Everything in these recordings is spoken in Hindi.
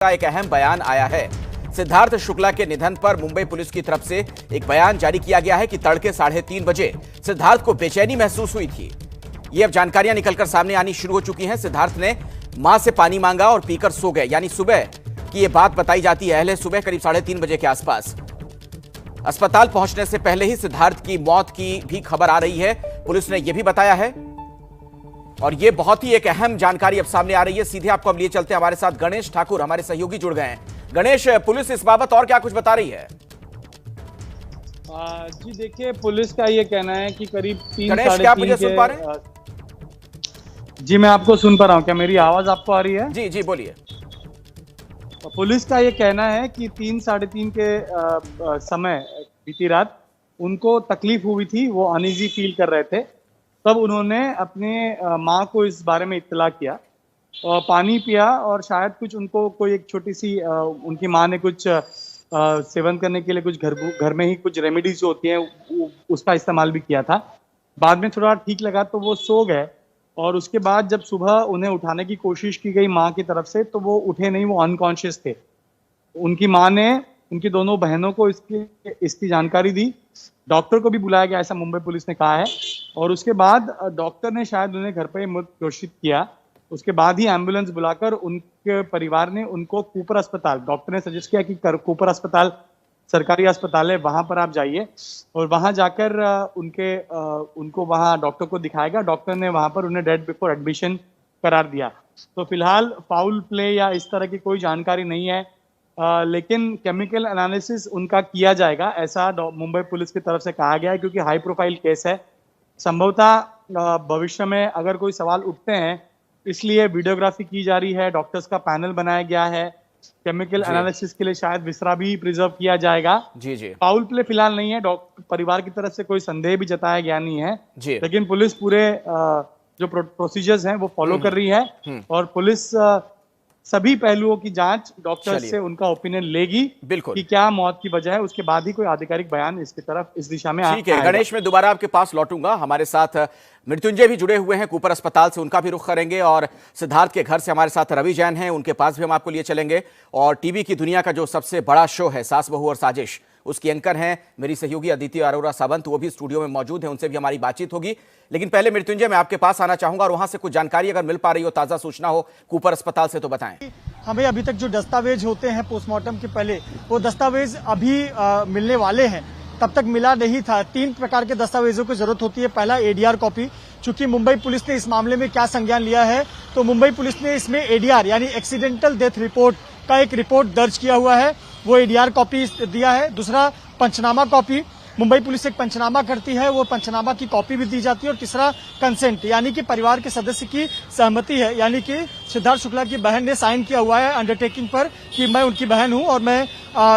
का एक अहम बयान आया है। सिद्धार्थ शुक्ला के निधन पर मुंबई पुलिस की तरफ से एक बयान जारी किया गया है कि तड़के 3:30 बजे सिद्धार्थ को बेचैनी महसूस हुई थी। ये अब जानकारियां निकलकर सामने आनी शुरू हो चुकी हैं। सिद्धार्थ ने मां से पानी मांगा और पीकर सो गए, यानी सुबह की यह बात बताई जाती है। अहले सुबह करीब 3:30 बजे के आसपास अस्पताल पहुंचने से पहले ही सिद्धार्थ की मौत की भी खबर आ रही है, पुलिस ने यह भी बताया है। और ये बहुत ही एक अहम जानकारी अब सामने आ रही है। सीधे आपको हम लिए चलते हैं, हमारे साथ गणेश ठाकुर हमारे सहयोगी जुड़ गए हैं। गणेश, पुलिस इस बाबत और क्या कुछ बता रही है? जी देखिए, पुलिस का ये कहना है कि करीब 3 गणेश, क्या आप मुझे सुन पा रहे हैं? जी मैं आपको सुन पा रहा हूँ। क्या मेरी आवाज आपको आ रही है? जी जी बोलिए। पुलिस का ये कहना है कि 3-3:30 के समय बीती रात उनको तकलीफ हुई थी, वो अनईजी फील कर रहे थे। तब उन्होंने अपने माँ को इस बारे में इत्तला किया और पानी पिया और शायद कुछ उनको कोई एक छोटी सी उनकी माँ ने कुछ सेवन करने के लिए कुछ घर में ही कुछ रेमेडीज जो होती हैं उसका इस्तेमाल भी किया था। बाद में थोड़ा ठीक लगा तो वो सो गए और उसके बाद जब सुबह उन्हें उठाने की कोशिश की गई माँ की तरफ से तो वो उठे नहीं, वो अनकॉन्शियस थे। उनकी माँ ने उनकी दोनों बहनों को इसकी जानकारी दी, डॉक्टर को भी बुलाया गया, ऐसा मुंबई पुलिस ने कहा है। और उसके बाद डॉक्टर ने शायद उन्हें घर पर ही मृत घोषित किया। उसके बाद ही एम्बुलेंस बुलाकर उनके परिवार ने उनको कूपर अस्पताल, डॉक्टर ने सजेस्ट किया कि कूपर अस्पताल सरकारी अस्पताल है, वहां पर आप जाइए और वहां जाकर उनको वहां डॉक्टर को दिखाएगा। डॉक्टर ने वहां पर उन्हें डेड बिफोर एडमिशन करार दिया। तो फिलहाल फाउल प्ले या इस तरह की कोई जानकारी नहीं है, लेकिन केमिकल एनालिसिस उनका किया जाएगा, ऐसा मुंबई पुलिस की तरफ से कहा गया है, क्योंकि हाई प्रोफाइल केस है। संभवतः भविष्य में अगर कोई सवाल उठते हैं, इसलिए वीडियोग्राफी की जा रही है, डॉक्टर्स का पैनल बनाया गया है, केमिकल एनालिसिस के लिए शायद विसरा भी प्रिजर्व किया जाएगा। जी जी, फाउल प्ले फिलहाल नहीं है, परिवार की तरफ से कोई संदेह भी जताया गया नहीं है जी। लेकिन पुलिस पूरे जो प्रोसीजर्स हैं वो फॉलो कर रही है और पुलिस सभी पहलुओं की जांच डॉक्टर से उनका ओपिनियन लेगी बिल्कुल कि क्या मौत की वजह है। उसके बाद ही कोई आधिकारिक बयान इसकी तरफ इस दिशा में ठीक है। गणेश, मैं दोबारा आपके पास लौटूंगा। हमारे साथ मृत्युंजय भी जुड़े हुए हैं कूपर अस्पताल से, उनका भी रुख करेंगे। और सिद्धार्थ के घर से हमारे साथ रवि जैन हैं, उनके पास भी हम आपको लिए चलेंगे। और टीवी की दुनिया का जो सबसे बड़ा शो है सास बहू और साजिश, उसकी एंकर हैं मेरी सहयोगी अदिति अरोरा सावंत, वो भी स्टूडियो में मौजूद हैं, उनसे भी हमारी बातचीत होगी। लेकिन पहले मृत्युंजय, मैं आपके पास आना चाहूंगा और वहां से कुछ जानकारी अगर मिल पा रही हो, ताजा सूचना हो कूपर अस्पताल से तो बताएं। हमें अभी तक जो दस्तावेज होते हैं पोस्टमार्टम के पहले, वो दस्तावेज अभी मिलने वाले हैं, तब तक मिला नहीं था। 3 प्रकार के दस्तावेजों की जरूरत होती है। पहला एडीआर कॉपी, चूंकि मुंबई पुलिस ने इस मामले में क्या संज्ञान लिया है, तो मुंबई पुलिस ने इसमें एडीआर यानी एक्सीडेंटल डेथ रिपोर्ट का एक रिपोर्ट दर्ज किया हुआ है, वो एडीआर कॉपी दिया है। दूसरा पंचनामा कॉपी, मुंबई पुलिस एक पंचनामा करती है, वो पंचनामा की कॉपी भी दी जाती है। और तीसरा कंसेंट, यानी कि परिवार के सदस्य की सहमति है, यानी कि सिद्धार्थ शुक्ला की बहन ने साइन किया हुआ है अंडरटेकिंग पर कि मैं उनकी बहन हूं और मैं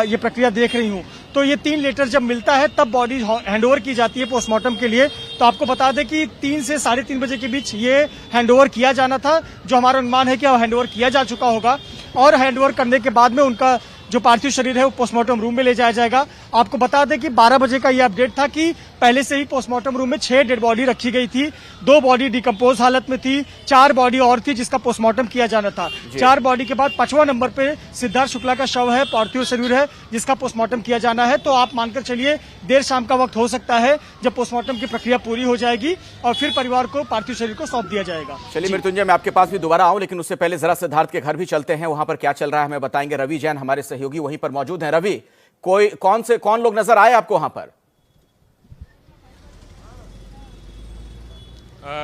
ये प्रक्रिया देख रही हूं। तो ये 3 लेटर जब मिलता है तब बॉडी हैंडओवर की जाती है पोस्टमार्टम के लिए। तो आपको बता दें कि 3 से 3:30 बजे के बीच ये हैंडओवर किया जाना था, जो हमारा अनुमान है कि हैंडओवर किया जा चुका होगा। और हैंडओवर करने के बाद में उनका जो पार्थिव शरीर है वो पोस्टमार्टम रूम में ले जाया जाएगा। आपको बता दें कि 12 बजे का ये अपडेट था कि पहले से ही पोस्टमार्टम रूम में 6 डेड बॉडी रखी गई थी। 2 बॉडी डिकम्पोज हालत में थी, 4 बॉडी और थी जिसका पोस्टमार्टम किया जाना था। 4 बॉडी के बाद 5वां नंबर पे सिद्धार्थ शुक्ला का शव है, पार्थिव शरीर है, जिसका पोस्टमार्टम किया जाना है। तो आप मानकर चलिए देर शाम का वक्त हो सकता है जब पोस्टमार्टम की प्रक्रिया पूरी हो जाएगी और फिर परिवार को पार्थिव शरीर को सौंप दिया जाएगा। चलिए मृत्युंजय, मैं आपके पास भी दोबारा आऊं, लेकिन उससे पहले जरा सिद्धार्थ के घर भी चलते हैं, वहां पर क्या चल रहा है हमें बताएंगे। रवि जैन हमारे सहयोगी वहीं पर मौजूद हैं। रवि, कौन लोग नजर आए आपको वहां पर?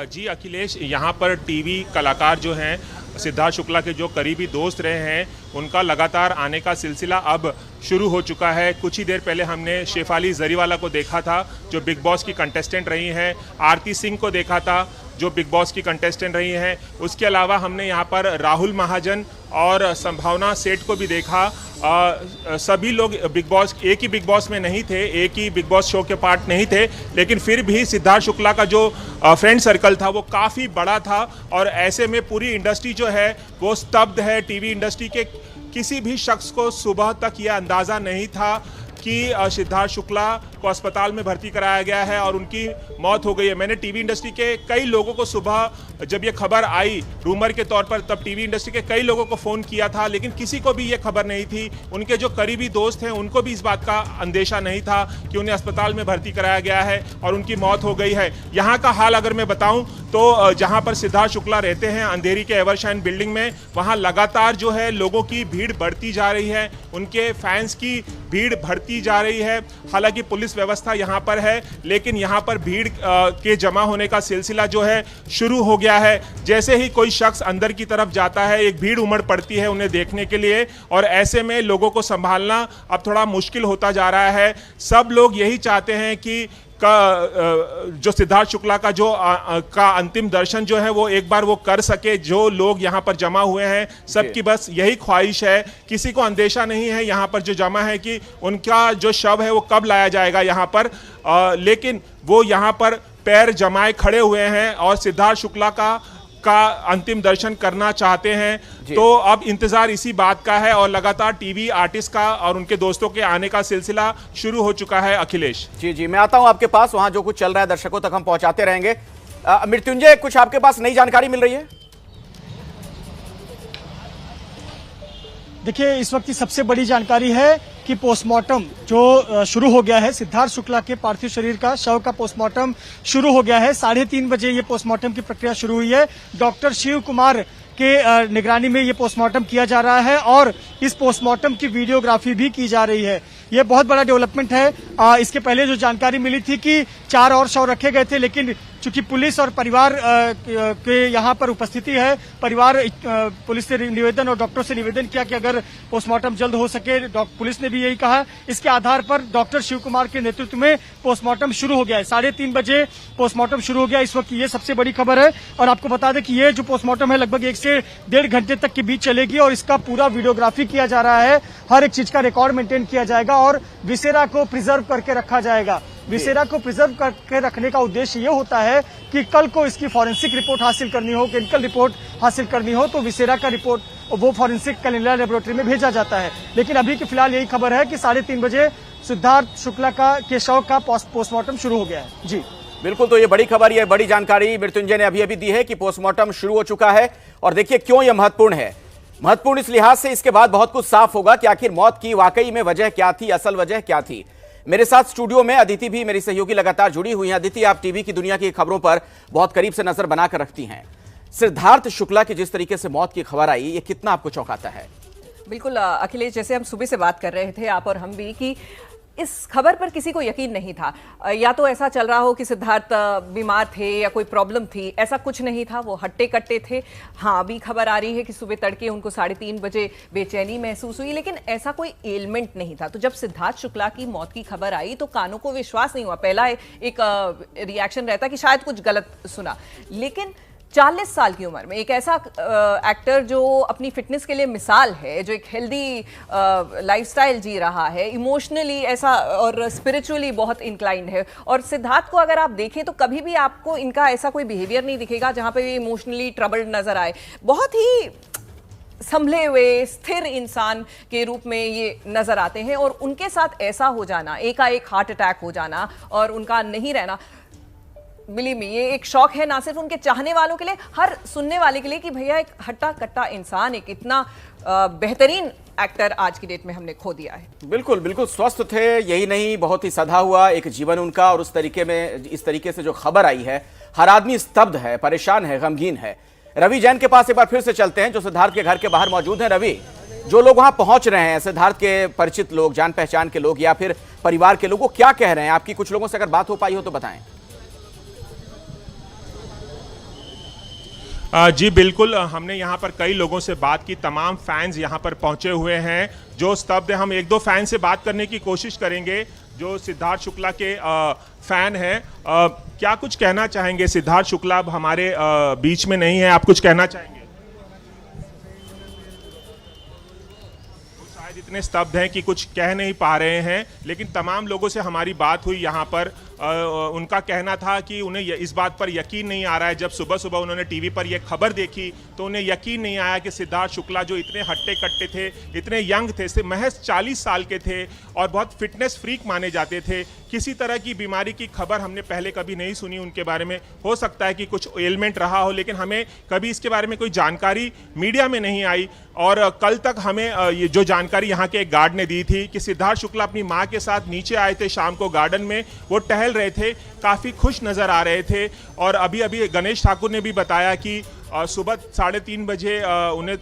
जी अखिलेश, यहाँ पर टीवी कलाकार जो हैं, सिद्धार्थ शुक्ला के जो करीबी दोस्त रहे हैं, उनका लगातार आने का सिलसिला अब शुरू हो चुका है। कुछ ही देर पहले हमने शेफाली जरीवाला को देखा था, जो बिग बॉस की कंटेस्टेंट रही हैं। आरती सिंह को देखा था, जो बिग बॉस की कंटेस्टेंट रही हैं। उसके अलावा हमने यहाँ पर राहुल महाजन और संभावना सेठ को भी देखा। सभी लोग एक ही बिग बॉस में नहीं थे, एक ही बिग बॉस शो के पार्ट नहीं थे, लेकिन फिर भी सिद्धार्थ शुक्ला का जो फ्रेंड सर्कल था वो काफ़ी बड़ा था। और ऐसे में पूरी इंडस्ट्री जो है वो स्तब्ध है। टीवी इंडस्ट्री के किसी भी शख्स को सुबह तक यह अंदाज़ा नहीं था कि सिद्धार्थ शुक्ला को अस्पताल में भर्ती कराया गया है और उनकी मौत हो गई है। मैंने टीवी इंडस्ट्री के कई लोगों को सुबह जब ये खबर आई रूमर के तौर पर, तब टीवी इंडस्ट्री के कई लोगों को फ़ोन किया था, लेकिन किसी को भी ये खबर नहीं थी। उनके जो करीबी दोस्त हैं उनको भी इस बात का अंदेशा नहीं था कि उन्हें अस्पताल में भर्ती कराया गया है और उनकी मौत हो गई है। यहाँ का हाल अगर मैं बताऊं तो जहाँ पर सिद्धार्थ शुक्ला रहते हैं अंधेरी के एवरशाइन बिल्डिंग में, वहाँ लगातार जो है लोगों की भीड़ बढ़ती जा रही है, उनके फैंस की भीड़ बढ़ती जा रही है। हालांकि पुलिस व्यवस्था यहाँ पर है, लेकिन यहाँ पर भीड़ के जमा होने का सिलसिला जो है शुरू हो गया है। जैसे ही कोई शख्स अंदर की तरफ जाता है, एक भीड़ उमड़ पड़ती है उन्हें देखने के लिए, और ऐसे में लोगों को संभालना अब थोड़ा मुश्किल होता जा रहा है। सब लोग यही चाहते हैं कि जो सिद्धार्थ शुक्ला का का अंतिम दर्शन जो है वो एक बार वो कर सके। जो लोग यहाँ पर जमा हुए हैं सबकी बस यही ख्वाहिश है, किसी को अंदेशा नहीं है यहाँ पर जो जमा है कि उनका जो शव है वो कब लाया जाएगा यहाँ पर, लेकिन वो यहाँ पर पैर जमाए खड़े हुए हैं और सिद्धार्थ शुक्ला का अंतिम दर्शन करना चाहते हैं। तो अब इंतजार इसी बात का है और लगातार टीवी आर्टिस्ट का और उनके दोस्तों के आने का सिलसिला शुरू हो चुका है। अखिलेश जी, मैं आता हूं आपके पास, वहां जो कुछ चल रहा है दर्शकों तक हम पहुंचाते रहेंगे। मृत्युंजय, कुछ आपके पास नई जानकारी मिल रही है? देखिए, इस वक्त की सबसे बड़ी जानकारी है कि पोस्टमार्टम जो शुरू हो गया है, सिद्धार्थ शुक्ला के पार्थिव शरीर का, शव का पोस्टमार्टम शुरू हो गया है। 3:30 बजे ये पोस्टमार्टम की प्रक्रिया शुरू हुई है। डॉक्टर शिव कुमार के निगरानी में ये पोस्टमार्टम किया जा रहा है और इस पोस्टमार्टम की वीडियोग्राफी भी की जा रही है। ये बहुत बड़ा डेवलपमेंट है। इसके पहले जो जानकारी मिली थी कि 4 और शव रखे गए थे, लेकिन चूंकि पुलिस और परिवार के यहाँ पर उपस्थिति है, परिवार पुलिस से निवेदन और डॉक्टर से निवेदन किया कि अगर पोस्टमार्टम जल्द हो सके। पुलिस ने भी यही कहा। इसके आधार पर डॉक्टर शिव कुमार के नेतृत्व में पोस्टमार्टम शुरू हो गया है। 3:30 बजे पोस्टमार्टम शुरू हो गया। इस वक्त ये सबसे बड़ी खबर है और आपको बता दें कि ये जो पोस्टमार्टम है लगभग 1 से 1.5 घंटे तक के बीच चलेगी और इसका पूरा वीडियोग्राफी किया जा रहा है। हर एक चीज का रिकॉर्ड मेंटेन किया जाएगा और विसेरा को प्रिजर्व करके रखा जाएगा। विसेरा को प्रिजर्व करके रखने का उद्देश्य ये होता है कि कल को इसकी फॉरेंसिक रिपोर्ट हासिल करनी हो, क्लिनिकल रिपोर्ट हासिल करनी हो, तो विसेरा का रिपोर्ट वो फॉरेंसिक कलिंगला लेबोरेटरी में भेजा जाता है। लेकिन अभी की फिलहाल यही खबर है कि 3:30 बजे सिद्धार्थ शुक्ला के शव का पोस्टमार्टम शुरू हो गया है। जी बिल्कुल, तो ये बड़ी खबर, ये बड़ी जानकारी मृत्युंजय ने अभी दी है कि पोस्टमार्टम शुरू हो चुका है। और देखिए क्यों यह महत्वपूर्ण है। महत्वपूर्ण इस लिहाज से इसके बाद बहुत कुछ साफ होगा कि आखिर मौत की वाकई में वजह क्या थी, असल वजह क्या थी। मेरे साथ स्टूडियो में अदिति भी, मेरी सहयोगी, लगातार जुड़ी हुई हैं। अदिति, आप टीवी की दुनिया की खबरों पर बहुत करीब से नजर बनाकर रखती हैं। सिद्धार्थ शुक्ला की जिस तरीके से मौत की खबर आई, ये कितना आपको चौंकाता है? बिल्कुल अखिलेश, जैसे हम सुबह से बात कर रहे थे आप और हम भी, कि इस खबर पर किसी को यकीन नहीं था। या तो ऐसा चल रहा हो कि सिद्धार्थ बीमार थे या कोई प्रॉब्लम थी, ऐसा कुछ नहीं था। वो हट्टे कट्टे थे। हाँ, अभी खबर आ रही है कि सुबह तड़के उनको 3:30 बजे बेचैनी महसूस हुई, लेकिन ऐसा कोई एलिमेंट नहीं था। तो जब सिद्धार्थ शुक्ला की मौत की खबर आई तो कानों को विश्वास नहीं हुआ। पहला एक रिएक्शन रहता कि शायद कुछ गलत सुना, लेकिन 40 साल की उम्र में एक ऐसा एक्टर जो अपनी फिटनेस के लिए मिसाल है, जो एक हेल्दी लाइफस्टाइल जी रहा है, इमोशनली ऐसा और स्पिरिचुअली बहुत इंक्लाइंड है। और सिद्धार्थ को अगर आप देखें तो कभी भी आपको इनका ऐसा कोई बिहेवियर नहीं दिखेगा जहां पे इमोशनली ट्रबल्ड नजर आए। बहुत ही संभले हुए स्थिर इंसान के रूप में ये नजर आते हैं और उनके साथ ऐसा हो जाना, एकाएक हार्ट अटैक हो जाना और उनका नहीं रहना, बिलीव मी, ये एक शौक है ना सिर्फ उनके चाहने वालों के लिए, हर सुनने वाले के लिए कि भैया एक हट्टा कट्टा इंसान, एक इतना बेहतरीन एक्टर आज की डेट में हमने खो दिया है। बिल्कुल बिल्कुल, स्वस्थ थे, यही नहीं बहुत ही सधा हुआ एक जीवन उनका। और उस तरीके में, इस तरीके से जो खबर आई है, हर आदमी स्तब्ध है, परेशान है, गमगीन है। रवि जैन के पास एक बार फिर से चलते हैं, जो सिद्धार्थ के घर के बाहर मौजूद हैं। रवि, जो लोग वहां पहुंच रहे हैं, सिद्धार्थ के परिचित लोग, जान पहचान के लोग या फिर परिवार के लोग, वो क्या कह रहे हैं? आपकी कुछ लोगों से अगर बात हो पाई हो तो बताएं। जी बिल्कुल, हमने यहाँ पर कई लोगों से बात की। तमाम फैंस यहाँ पर पहुँचे हुए हैं जो स्तब्ध हैं। हम 1-2 फैन से बात करने की कोशिश करेंगे जो सिद्धार्थ शुक्ला के फैन हैं। क्या कुछ कहना चाहेंगे? सिद्धार्थ शुक्ला अब हमारे बीच में नहीं है, आप कुछ कहना चाहेंगे? वो शायद इतने स्तब्ध हैं कि कुछ कह नहीं पा रहे हैं, लेकिन तमाम लोगों से हमारी बात हुई यहाँ पर उनका कहना था कि उन्हें इस बात पर यकीन नहीं आ रहा है। जब सुबह सुबह उन्होंने टीवी पर यह खबर देखी तो उन्हें यकीन नहीं आया कि सिद्धार्थ शुक्ला जो इतने हट्टे कट्टे थे, इतने यंग थे, सिर्फ महज 40 साल के थे और बहुत फिटनेस फ्रीक माने जाते थे, किसी तरह की बीमारी की खबर हमने पहले कभी नहीं सुनी उनके बारे में। हो सकता है कि कुछ एलिमेंट रहा हो, लेकिन हमें कभी इसके बारे में कोई जानकारी मीडिया में नहीं आई। और कल तक हमें ये जो जानकारी यहाँ के एक गार्ड ने दी थी कि सिद्धार्थ शुक्ला अपनी माँ के साथ नीचे आए थे शाम को गार्डन में, वो टहल रहे थे, काफ़ी खुश नज़र आ रहे थे। और अभी अभी गणेश ठाकुर ने भी बताया कि सुबह 3:30 बजे उन्हें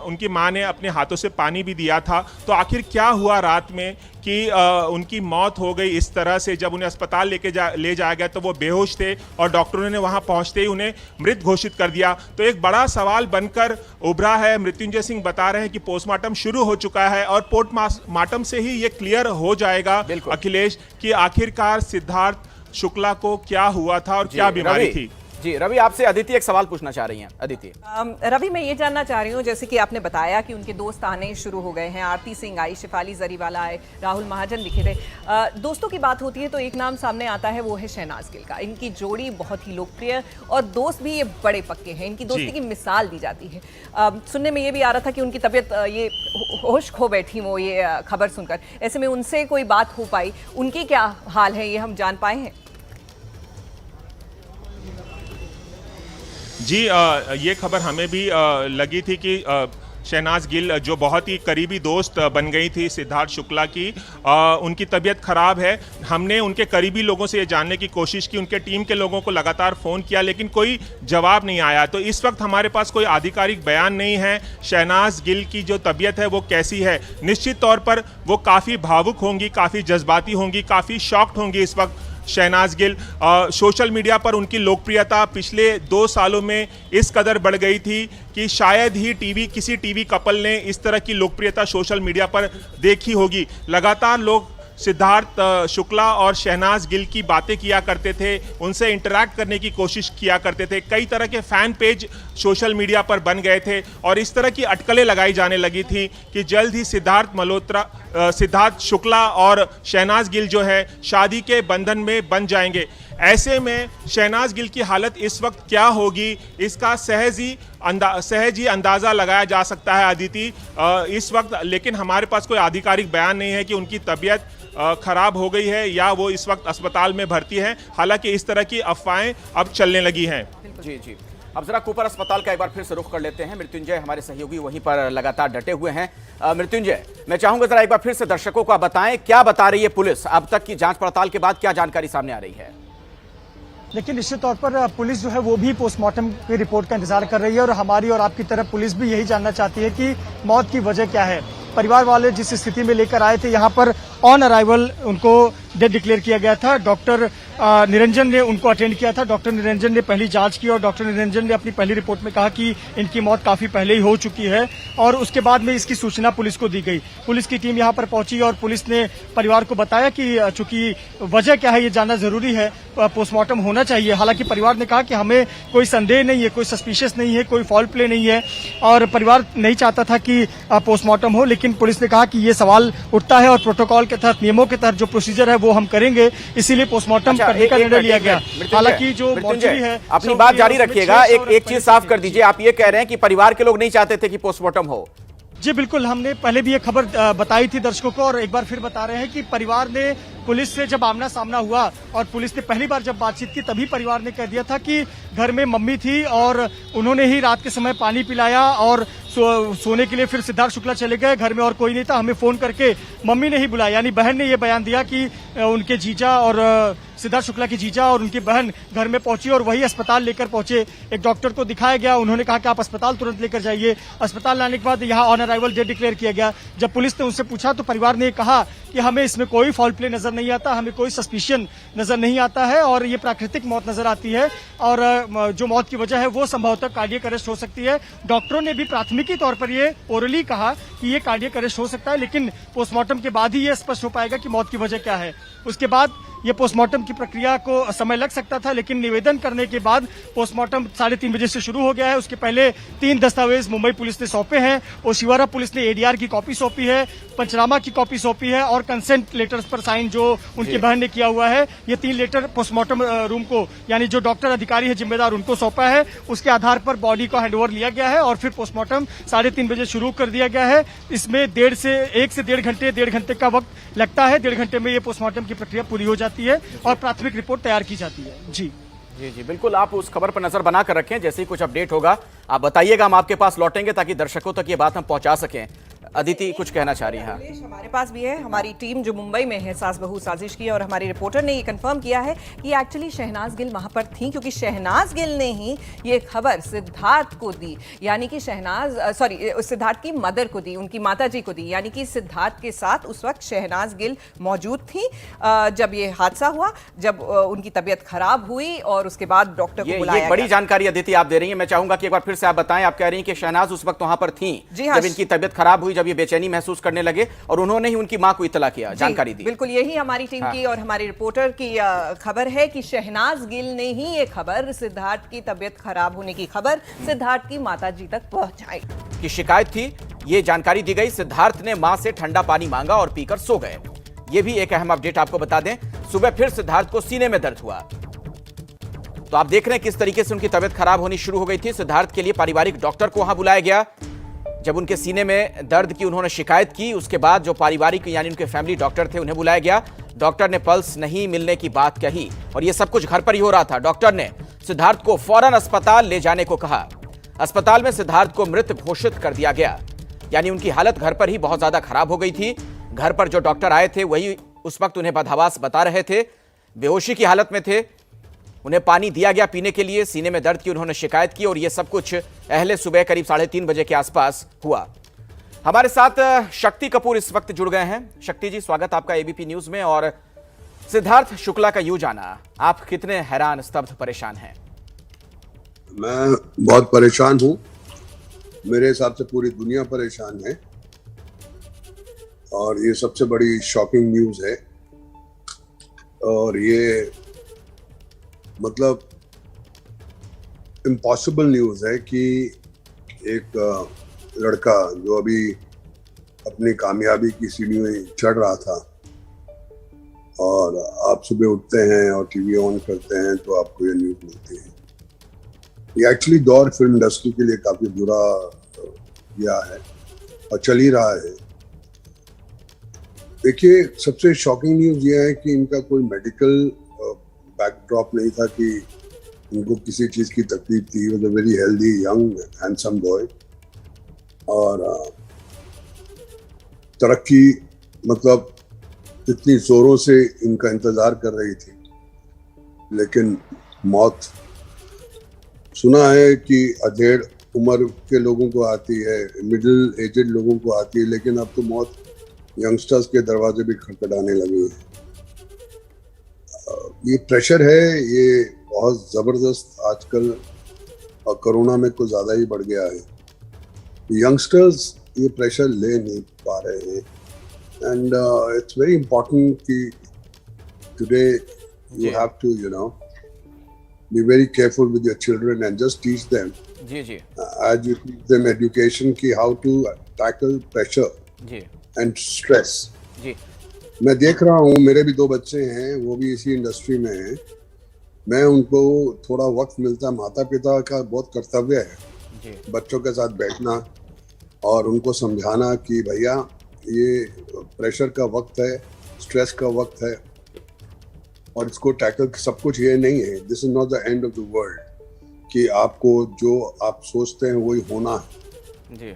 उनकी मां ने अपने हाथों से पानी भी दिया था। तो आखिर क्या हुआ रात में कि उनकी मौत हो गई इस तरह से? जब उन्हें अस्पताल ले जाया गया तो वो बेहोश थे और डॉक्टरों ने वहां पहुंचते ही उन्हें मृत घोषित कर दिया। तो एक बड़ा सवाल बनकर उभरा है। मृत्युंजय सिंह बता रहे हैं कि पोस्टमार्टम शुरू हो चुका है और पोस्टमार्टम से ही ये क्लियर हो जाएगा अखिलेश कि आखिरकार सिद्धार्थ शुक्ला को क्या हुआ था और क्या बीमारी थी। जी रवि, आपसे अदिति एक सवाल पूछना चाह रही हैं। अदिति। रवि, मैं ये जानना चाह रही हूँ, जैसे कि आपने बताया कि उनके दोस्त आने शुरू हो गए हैं, आरती सिंह आई, शेफाली जरीवाला आए, राहुल महाजन दिखे थे। दोस्तों की बात होती है तो एक नाम सामने आता है, वो है शहनाज गिल का। इनकी जोड़ी बहुत ही लोकप्रिय और दोस्त भी ये बड़े पक्के हैं, इनकी दोस्ती की मिसाल दी जाती है। सुनने में ये भी आ रहा था कि उनकी तबीयत ये होश खो बैठी वो ये खबर सुनकर। ऐसे में उनसे कोई बात हो पाई, उनकी क्या हाल है ये हम जान पाए हैं? जी ये खबर हमें भी लगी थी कि शहनाज गिल जो बहुत ही करीबी दोस्त बन गई थी सिद्धार्थ शुक्ला की, उनकी तबीयत खराब है। हमने उनके करीबी लोगों से ये जानने की कोशिश की, उनके टीम के लोगों को लगातार फ़ोन किया, लेकिन कोई जवाब नहीं आया। तो इस वक्त हमारे पास कोई आधिकारिक बयान नहीं है शहनाज गिल की जो तबीयत है वो कैसी है। निश्चित तौर पर वो काफ़ी भावुक होंगी, काफ़ी जज्बाती होंगी, काफ़ी शॉक्ड होंगी इस वक्त शहनाज गिल। सोशल मीडिया पर उनकी लोकप्रियता पिछले 2 सालों में इस कदर बढ़ गई थी कि शायद ही किसी टीवी कपल ने इस तरह की लोकप्रियता सोशल मीडिया पर देखी होगी। लगातार लोग सिद्धार्थ शुक्ला और शहनाज गिल की बातें किया करते थे, उनसे इंटरैक्ट करने की कोशिश किया करते थे। कई तरह के फैन पेज सोशल मीडिया पर बन गए थे और इस तरह की अटकलें लगाई जाने लगी थी कि जल्द ही सिद्धार्थ शुक्ला और शहनाज गिल जो है शादी के बंधन में बन जाएंगे। ऐसे में शहनाज गिल की हालत इस वक्त क्या होगी, इसका सहज ही अंदाज़ा लगाया जा सकता है अदिति इस वक्त। लेकिन हमारे पास कोई आधिकारिक बयान नहीं है कि उनकी तबीयत खराब हो गई है या वो इस वक्त अस्पताल में भर्ती है। हालांकि इस तरह की अफवाहें अब चलने लगी हैं। जी जी, अब जरा कूपर अस्पताल का एक बार फिर से रुख कर लेते हैं। मृत्युंजय हमारे सहयोगी वहीं पर लगातार डटे हुए हैं। मृत्युंजय, मैं चाहूंगा जरा एक बार फिर से दर्शकों को बताएं क्या बता रही है पुलिस, अब तक की जांच पड़ताल के बाद क्या जानकारी सामने आ रही है? लेकिन निश्चित तौर पर पुलिस जो है वो भी पोस्टमार्टम की रिपोर्ट का इंतजार कर रही है और हमारी और आपकी तरफ पुलिस भी यही जानना चाहती है कि मौत की वजह क्या है। परिवार वाले जिस स्थिति में लेकर आए थे यहाँ पर ऑन अराइवल उनको डेथ डिक्लेयर किया गया था। डॉक्टर निरंजन ने उनको अटेंड किया था। डॉक्टर निरंजन ने पहली जांच की और डॉक्टर निरंजन ने अपनी पहली रिपोर्ट में कहा कि इनकी मौत काफी पहले ही हो चुकी है और उसके बाद में इसकी सूचना पुलिस को दी गई। पुलिस की टीम यहाँ पर पहुंची और पुलिस ने परिवार को बताया कि चूंकि वजह क्या है ये जानना जरूरी है, पोस्टमार्टम होना चाहिए। हालांकि परिवार ने कहा कि हमें कोई संदेह नहीं है, कोई सस्पिशियस नहीं है, कोई फॉल प्ले नहीं है और परिवार नहीं चाहता था कि पोस्टमार्टम हो। लेकिन पुलिस ने कहा कि ये सवाल उठता है और प्रोटोकॉल के तहत, नियमों के तहत जो प्रोसीजर है वो हम करेंगे, इसीलिए पोस्टमार्टम करने का निर्णय लिया गया। हालांकि जो मौजूदी है, अपनी बात जारी रखिएगा। एक चीज साफ कर दीजिए, आप ये कह रहे हैं कि परिवार के लोग नहीं चाहते थे कि पोस्टमार्टम हो? जी बिल्कुल, हमने पहले भी ये खबर बताई थी दर्शकों को और एक बार फिर बता रहे हैं कि परिवार ने पुलिस से जब आमना सामना हुआ और पुलिस ने पहली बार जब बातचीत की तभी परिवार ने कह दिया था कि घर में मम्मी थी और उन्होंने ही रात के समय पानी पिलाया और सोने के लिए फिर सिद्धार्थ शुक्ला चले गए। घर में और कोई नहीं था, हमें फोन करके मम्मी ने ही बुलाया। यानी बहन ने ये बयान दिया कि उनके जीजा और सिद्धार्थ शुक्ला की जीजा और उनकी बहन घर में पहुंची और वही अस्पताल लेकर पहुंचे। एक डॉक्टर को दिखाया गया, उन्होंने कहा कि आप अस्पताल तुरंत लेकर जाइए। अस्पताल लाने के बाद यहाँ ऑन अराइवल डेथ डिक्लेयर किया गया। जब पुलिस ने उनसे पूछा तो परिवार ने कहा कि हमें इसमें कोई फॉल प्ले नजर नहीं आता, हमें कोई सस्पिशन नजर नहीं आता है और ये प्राकृतिक मौत नजर आती है और जो मौत की वजह है वो संभवतः कार्डियक अरेस्ट हो सकती है। डॉक्टरों ने भी प्राथमिकी तौर पर ये ओरली कहा कि ये कार्डियक अरेस्ट हो सकता है, लेकिन पोस्टमार्टम के बाद ही ये स्पष्ट हो पाएगा कि मौत की वजह क्या है। उसके बाद ये पोस्टमार्टम की प्रक्रिया को समय लग सकता था, लेकिन निवेदन करने के बाद पोस्टमार्टम 3:30 बजे से शुरू हो गया है। उसके पहले 3 दस्तावेज मुंबई पुलिस ने सौंपे हैं। ओशिवारा पुलिस ने एडीआर की कॉपी सौंपी है, पंचनामा की कॉपी सौंपी है और कंसेंट लेटर्स पर साइन जो उनकी बहन ने किया हुआ है। ये 3 लेटर पोस्टमार्टम रूम को, यानी जो डॉक्टर अधिकारी है जिम्मेदार, उनको सौंपा है। उसके आधार पर बॉडी को हैंडओवर लिया गया है और फिर पोस्टमार्टम 3:30 बजे शुरू कर दिया गया है। इसमें 1 से 1.5 घंटे का वक्त लगता है। 1.5 घंटे में ये पोस्टमार्टम की प्रक्रिया पूरी हो जाती है और प्राथमिक रिपोर्ट तैयार की जाती है। जी जी बिल्कुल, आप उस खबर पर नजर बना कर रखें। जैसे ही कुछ अपडेट होगा आप बताइएगा, हम आपके पास लौटेंगे ताकि दर्शकों तक ये बात हम पहुंचा सकें। अदिति कुछ कहना चाह रही हैं? हमारे पास भी है, हमारी टीम जो मुंबई में है सास बहू साजिश की, और हमारी रिपोर्टर ने ये कंफर्म किया है कि एक्चुअली शहनाज गिल वहां पर थी, क्योंकि शहनाज गिल ने ही ये खबर सिद्धार्थ को दी, यानी कि सिद्धार्थ की मदर को दी, उनकी माता जी को दी, यानी कि सिद्धार्थ के साथ उस वक्त शहनाज गिल मौजूद थी जब ये हादसा हुआ, जब उनकी तबीयत खराब हुई और उसके बाद डॉक्टर को बुलाया गया। बड़ी जानकारी अदिति आप दे रही हैं। मैं चाहूंगा कि एक बार फिर से आप बताएं। आप कह रही हैं कि शहनाज उस वक्त वहां पर थी जब इनकी तबीयत खराब हुई, जब ये बेचैनी महसूस करने लगे और उन्होंने ही उनकी मां को इत्तला किया, जानकारी दी। बिल्कुल, यही हमारी टीम की और हमारी रिपोर्टर की खबर है कि शहनाज गिल ने ही ये खबर, सिद्धार्थ की तबीयत खराब होने की खबर, सिद्धार्थ की माताजी तक पहुंचाई। की शिकायत थी, ये जानकारी दी गई। सिद्धार्थ ने मां से ठंडा पानी मांगा और पीकर सो गए। ये भी एक अहम अपडेट आपको बता दें। सुबह फिर सिद्धार्थ को सीने में दर्द हुआ। तो आप देख रहे हैं किस तरीके से उनकी तबीयत खराब होनी शुरू हो गई थी। सिद्धार्थ के लिए पारिवारिक डॉक्टर को वहां बुलाया गया। जब उनके सीने में दर्द की उन्होंने शिकायत की, उसके बाद जो पारिवारिक यानी उनके फैमिली डॉक्टर थे उन्हें बुलाया गया। डॉक्टर ने पल्स नहीं मिलने की बात कही और यह सब कुछ घर पर ही हो रहा था। डॉक्टर ने सिद्धार्थ को फौरन अस्पताल ले जाने को कहा। अस्पताल में सिद्धार्थ को मृत घोषित कर दिया गया, यानी उनकी हालत घर पर ही बहुत ज्यादा खराब हो गई थी। घर पर जो डॉक्टर आए थे वही उस वक्त उन्हें बदहवास बता रहे थे, बेहोशी की हालत में थे। उन्हें पानी दिया गया पीने के लिए, सीने में दर्द की उन्होंने शिकायत की और यह सब कुछ अहले सुबह करीब 3:30 बजे के आसपास हुआ। हमारे साथ शक्ति कपूर इस वक्त जुड़ गए हैं। शक्ति जी, स्वागत आपका एबीपी न्यूज में। और सिद्धार्थ शुक्ला का यूं जाना, आप कितने हैरान, स्तब्ध, परेशान हैं? मैं बहुत परेशान हूं। मेरे हिसाब से पूरी दुनिया परेशान है और ये सबसे बड़ी शॉकिंग न्यूज है। और ये मतलब इम्पॉसिबल न्यूज है कि एक लड़का जो अभी अपनी कामयाबी की सीढ़ी में चढ़ रहा था, और आप सुबह उठते हैं और टीवी ऑन करते हैं तो आपको ये न्यूज मिलती है। ये एक्चुअली दौर फिल्म इंडस्ट्री के लिए काफी बुरा गया है और चल ही रहा है। देखिए, सबसे शॉकिंग न्यूज ये है कि इनका कोई मेडिकल बैकड्रॉप नहीं था कि इनको किसी चीज की तकलीफ थी। वो very healthy, young, handsome boy. और तरक्की मतलब इतनी जोरों से इनका इंतजार कर रही थी, लेकिन मौत, सुना है कि अधेड़ उम्र के लोगों को आती है, मिडिल एजेड लोगों को आती है, लेकिन अब तो मौत यंगस्टर्स के दरवाजे भी खटखटाने लगे हैं। ये प्रेशर है, ये बहुत जबरदस्त आजकल और कोरोना में कुछ ज्यादा ही बढ़ गया है। यंगस्टर्स ये प्रेशर ले नहीं पा रहे हैं। एंड इट्स वेरी इम्पोर्टेंट कि today you have to be very careful with your children and just teach them as you teach them education ki how to tackle pressure and stress. मैं देख रहा हूँ, मेरे भी 2 बच्चे हैं, वो भी इसी इंडस्ट्री में हैं। मैं उनको थोड़ा वक्त मिलता, माता पिता का बहुत कर्तव्य है बच्चों के साथ बैठना और उनको समझाना कि भैया ये प्रेशर का वक्त है, स्ट्रेस का वक्त है और इसको टैकल, सब कुछ ये नहीं है, this is not the end of the world कि आपको जो आप सोचते हैं वही होना है।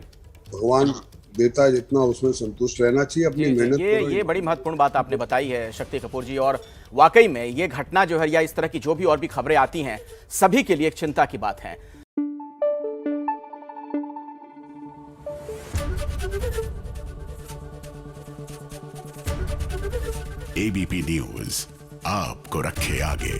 भगवान देता है जितना, उसमें संतुष्ट रहना चाहिए, अपनी मेहनत। ये बड़ी महत्वपूर्ण बात आपने बताई है शक्ति कपूर जी। और वाकई में ये घटना जो है या इस तरह की जो भी और भी खबरें आती हैं, सभी के लिए एक चिंता की बात है। एबीपी न्यूज आपको रखे आगे।